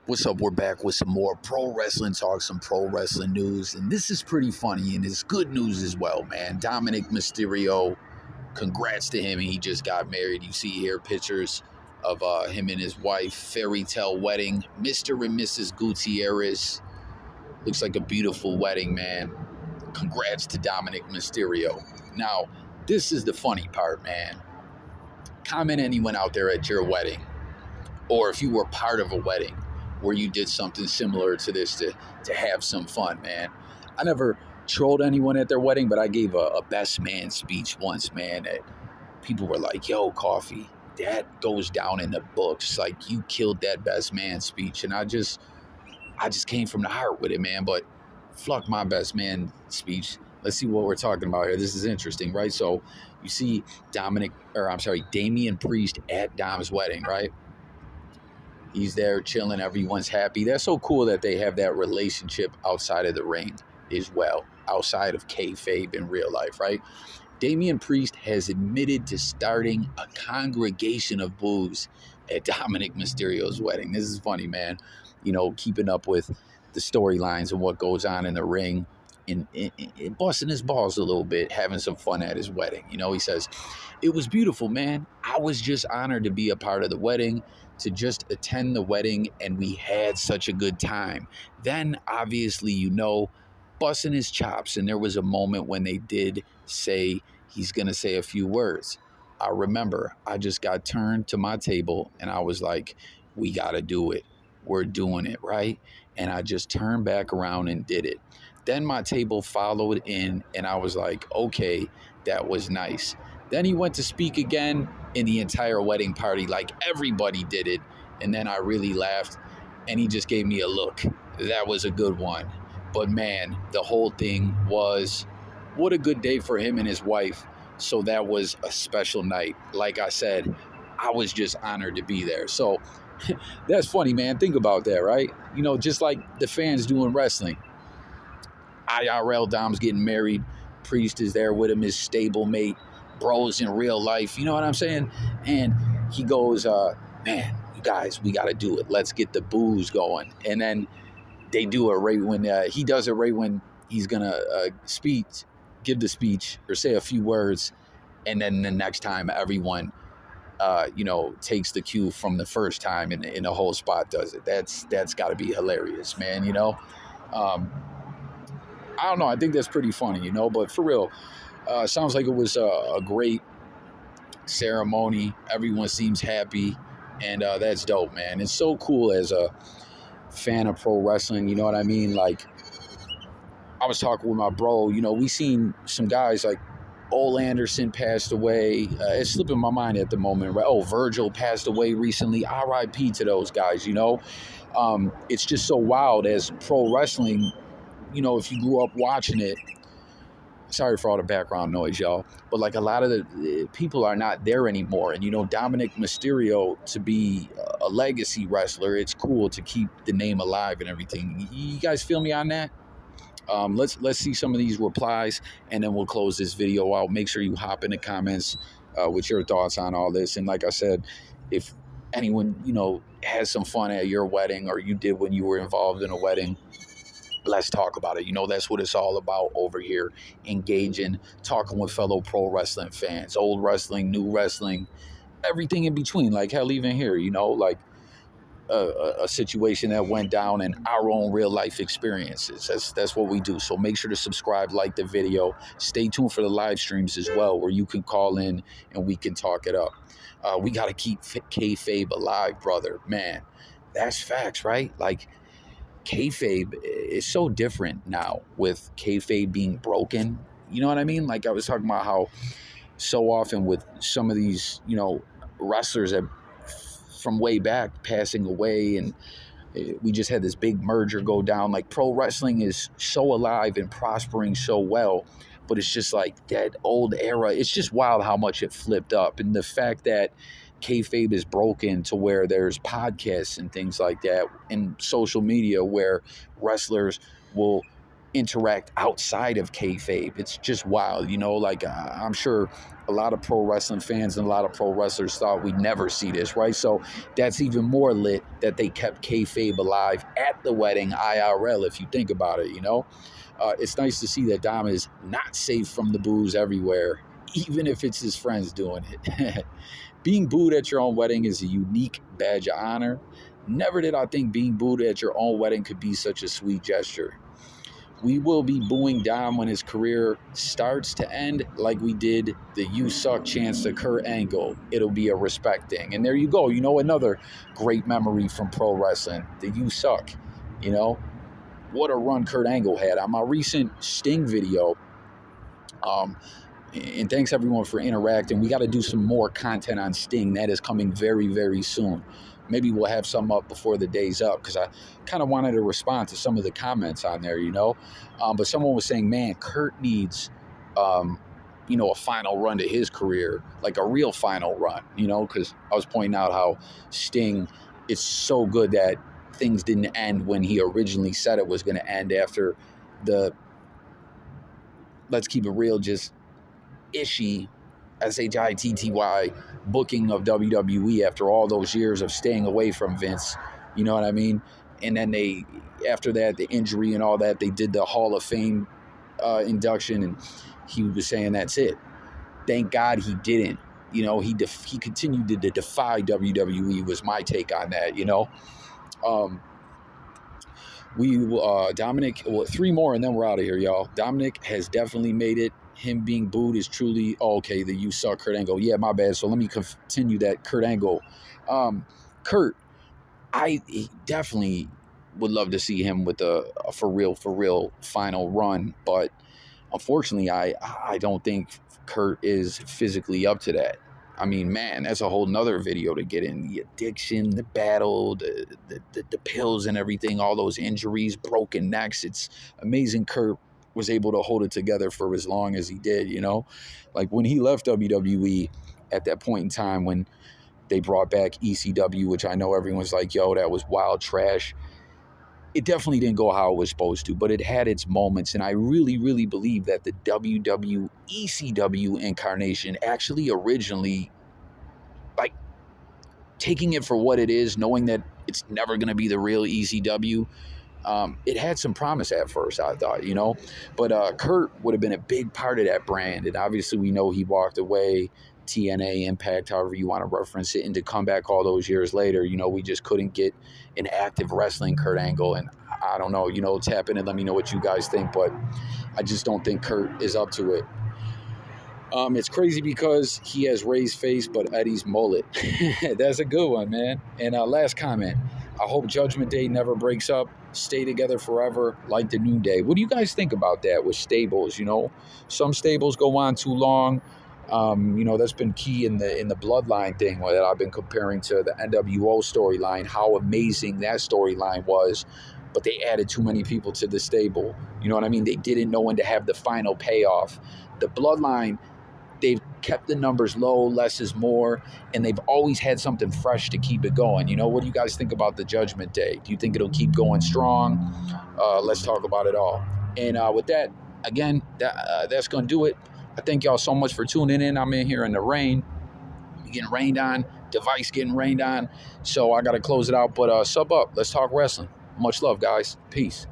What's up? We're back with some more pro wrestling talk, some pro wrestling news. And this is pretty funny and it's good news as well, man. Dominik Mysterio, congrats to him. He just got married. You see here pictures of him and his wife, fairy tale wedding. Mr. and Mrs. Gutierrez. Looks like a beautiful wedding, man. Congrats to Dominik Mysterio. Now, this is the funny part, man. Comment anyone out there at your wedding, or if you were part of a wedding where you did something similar to this to have some fun, man. I never trolled anyone at their wedding, but I gave a best man speech once, man, that people were like, yo, Coffee, that goes down in the books. Like, you killed that best man speech. And I just came from the heart with it, man. But fuck my best man speech. Let's see what we're talking about here. This is interesting, right? So you see Damian Priest at Dom's wedding, right? He's there chilling. Everyone's happy. That's so cool that they have that relationship outside of the ring as well, outside of kayfabe in real life, right? Damian Priest has admitted to starting a congregation of boos at Dominik Mysterio's wedding. This is funny, man. You know, keeping up with the storylines and what goes on in the ring and busting his balls a little bit, having some fun at his wedding. You know, he says, it was beautiful, man. I was just honored to be a part of the wedding, to just attend the wedding, and we had such a good time. Then, obviously, you know, busting his chops, and there was a moment when they did say he's going to say a few words. I remember I just got turned to my table, and I was like, we got to do it. We're doing it, right? And I just turned back around and did it. Then my table followed in, and I was like, okay, that was nice. Then he went to speak again in the entire wedding party, like everybody did it. And then I really laughed, and he just gave me a look. That was a good one. But man, the whole thing was, what a good day for him and his wife. So that was a special night. Like I said, I was just honored to be there. So that's funny, man. Think about that, right? You know, just like the fans doing wrestling. IRL Dom's getting married. Priest is there with him, his stablemate, bros in real life. You know what I'm saying? And he goes, man, you guys, we got to do it. Let's get the booze going. And then they do it right when he does it right when he's going to give the speech or say a few words. And then the next time everyone, takes the cue from the first time and the whole spot does it. That's got to be hilarious, man, you know? I don't know. I think that's pretty funny, you know, but for real, sounds like it was a great ceremony. Everyone seems happy, and that's dope, man. It's so cool as a fan of pro wrestling, you know what I mean? Like, I was talking with my bro, you know, we seen some guys like Ole Anderson passed away. It's slipping my mind at the moment, right? Oh, Virgil passed away recently. R.I.P. to those guys, you know? It's just so wild as pro wrestling. You know, if you grew up watching it, sorry for all the background noise, y'all, but like a lot of the people are not there anymore. And, you know, Dominik Mysterio, to be a legacy wrestler, it's cool to keep the name alive and everything. You guys feel me on that? Let's see some of these replies, and then we'll close this video out. Make sure you hop in the comments with your thoughts on all this. And like I said, if anyone, you know, has some fun at your wedding, or you did when you were involved in a wedding, let's talk about it. You know, that's what it's all about over here. Engaging, talking with fellow pro wrestling fans, old wrestling, new wrestling, everything in between. Like, hell, even here, you know, like a situation that went down in our own real life experiences. That's what we do. So make sure to subscribe, like the video. Stay tuned for the live streams as well, where you can call in and we can talk it up. We got to keep kayfabe alive, brother. Man, that's facts, right? Like, kayfabe is so different now with kayfabe being broken. You know what I mean? Like, I was talking about how so often with some of these, you know, wrestlers that from way back passing away, and we just had this big merger go down. Like, pro wrestling is so alive and prospering so well, but it's just like that old era. It's just wild how much it flipped up. And the fact that kayfabe is broken to where there's podcasts and things like that and social media where wrestlers will interact outside of kayfabe. It's just wild, you know. Like I'm sure a lot of pro wrestling fans and a lot of pro wrestlers thought we'd never see this, right? So that's even more lit that they kept kayfabe alive at the wedding IRL. If you think about it, you know, it's nice to see that Dom is not safe from the boos everywhere, even if it's his friends doing it. Being booed at your own wedding is a unique badge of honor. Never did I think being booed at your own wedding could be such a sweet gesture. We will be booing Dom when his career starts to end, like we did the "You Suck" chance to Kurt Angle. It'll be a respect thing. And there you go. You know, another great memory from pro wrestling, the "You Suck." You know, what a run Kurt Angle had. On my recent Sting video, and thanks everyone for interacting. We got to do some more content on Sting. That is coming very, very soon. Maybe we'll have some up before the day's up, because I kind of wanted to respond to some of the comments on there, you know. But someone was saying, man, Kurt needs, a final run to his career, like a real final run, you know, because I was pointing out how Sting is so good that things didn't end when he originally said it was going to end, after the, let's keep it real, just Ishii, SHITTY, booking of WWE after all those years of staying away from Vince. You know what I mean? And then after that, the injury and all that, they did the Hall of Fame induction, and he was saying that's it. Thank God he didn't. You know, he continued to defy WWE, was my take on that, you know. Dominik, well, 3 more and then we're out of here, y'all. Dominik has definitely made it. Him being booed is truly, okay, the "You Suck" Kurt Angle. Yeah, my bad. So let me continue that Kurt Angle. Kurt, I definitely would love to see him with a for real final run, but unfortunately, I don't think Kurt is physically up to that. I mean, man, that's a whole nother video to get in. The addiction, the battle, the pills and everything, all those injuries, broken necks. It's amazing Kurt was able to hold it together for as long as he did, you know? Like when he left WWE at that point in time, when they brought back ECW, which I know everyone's like, yo, that was wild trash. It definitely didn't go how it was supposed to, but it had its moments. And I really, really believe that the ECW incarnation actually originally, like, taking it for what it is, knowing that it's never going to be the real ECW, it had some promise at first, I thought, you know. But Kurt would have been a big part of that brand. And obviously we know he walked away, TNA, Impact, however you want to reference it, and to come back all those years later, you know, we just couldn't get an active wrestling Kurt Angle. And I don't know, you know, tap in and let me know what you guys think, but I just don't think Kurt is up to it. It's crazy because he has raised face, but Eddie's mullet. That's a good one, man. And last comment. I hope Judgment Day never breaks up. Stay together forever, like the New Day. What do you guys think about that with stables? You know, some stables go on too long. You know, that's been key in the Bloodline thing that I've been comparing to the NWO storyline, how amazing that storyline was. But they added too many people to the stable. You know what I mean? They didn't know when to have the final payoff. The Bloodline, they've kept the numbers low, less is more, and they've always had something fresh to keep it going. You know, what do you guys think about the Judgment Day? Do you think it'll keep going strong? Let's talk about it all. And with that, again, that's going to do it. I thank y'all so much for tuning in. I'm in here in the rain. Getting rained on. Device getting rained on. So I got to close it out. But sub up. Let's talk wrestling. Much love, guys. Peace.